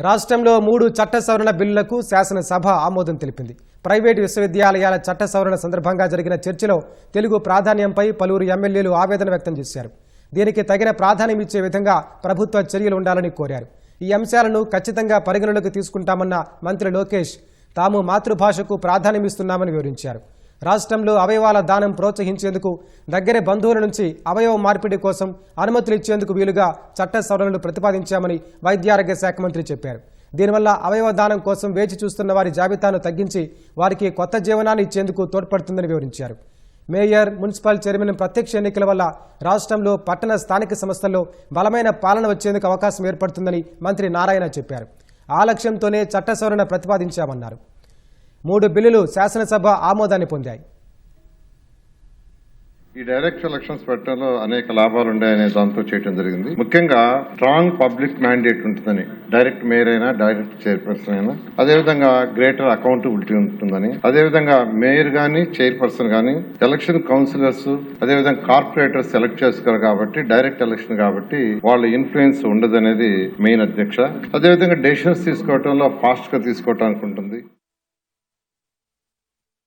రాష్ట్రంలో 3 చట్ట సవరణ బిల్లులకు శాసనసభ ఆమోదం తెలిపింది. ప్రైవేటు విశ్వవిద్యాలయాల చట్ట సవరణ సందర్భంగా జరిగిన చర్చలో తెలుగు ప్రాధాన్యంపై పలువురు ఎమ్మెల్యేలు ఆవేదన వ్యక్తం చేశారు. దీనికి తగిన ప్రాధాన్యం ఇచ్చే విధంగా ప్రభుత్వ చర్యలు ఉండాలని కోరారు. ఈ అంశాలను ఖచ్చితంగా పరిగణలోకి తీసుకుంటామన్న మంత్రి లోకేష్ తాము మాతృభాషకు ప్రాధాన్యమిస్తున్నామని వివరించారు. రాష్ట్రంలో అవయవాల దానం ప్రోత్సహించేందుకు దగ్గర బంధువుల నుంచి అవయవ మార్పిడి కోసం అనుమతులు ఇచ్చేందుకు వీలుగా చట్ట సవరణలు ప్రతిపాదించామని వైద్యారోగ్య శాఖ మంత్రి చెప్పారు. దీనివల్ల అవయవ దానం కోసం వేచి చూస్తున్న వారి జాబితాను తగ్గించి వారికి కొత్త జీవనాన్ని ఇచ్చేందుకు తోడ్పడుతుందని వివరించారు. మేయర్, మున్సిపల్ చైర్మన్ ప్రత్యక్ష ఎన్నికల వల్ల రాష్ట్రంలో పట్టణ స్థానిక సంస్థల్లో బలమైన పాలన వచ్చేందుకు అవకాశం ఏర్పడుతుందని మంత్రి నారాయణ చెప్పారు. ఆ లక్ష్యంతోనే చట్ట సవరణ ప్రతిపాదించామన్నారు. 3 బిల్లులు శాసనసభ ఆమోదాన్ని పొందాయి. ఈ డైరెక్ట్ ఎలక్షన్స్ పెట్టడంలో అనేక లాభాలు ఉన్నాయనే దాంతో చేయడం జరిగింది. ముఖ్యంగా స్ట్రాంగ్ పబ్లిక్ మ్యాండేట్ ఉంటుందని, డైరెక్ట్ మేయర్ అయినా డైరెక్ట్ చైర్పర్సన్ అయినా, అదేవిధంగా గ్రేటర్ అకౌంటబిలిటీ ఉంటుందని, అదేవిధంగా మేయర్ గానీ చైర్పర్సన్ గానీ ఎలక్షన్ కౌన్సిలర్స్ అదేవిధంగా కార్పొరేటర్స్ సెలెక్ట్ చేసుకోరు కాబట్టి డైరెక్ట్ ఎలక్షన్ కాబట్టి వాళ్ళ ఇన్ఫ్లుయెన్స్ ఉండదనేది మెయిన్ అధ్యక్ష. అదేవిధంగా డెసిషన్స్ తీసుకోవడంలో ఫాస్ట్ గా తీసుకోవటానికి ఉంటుంది.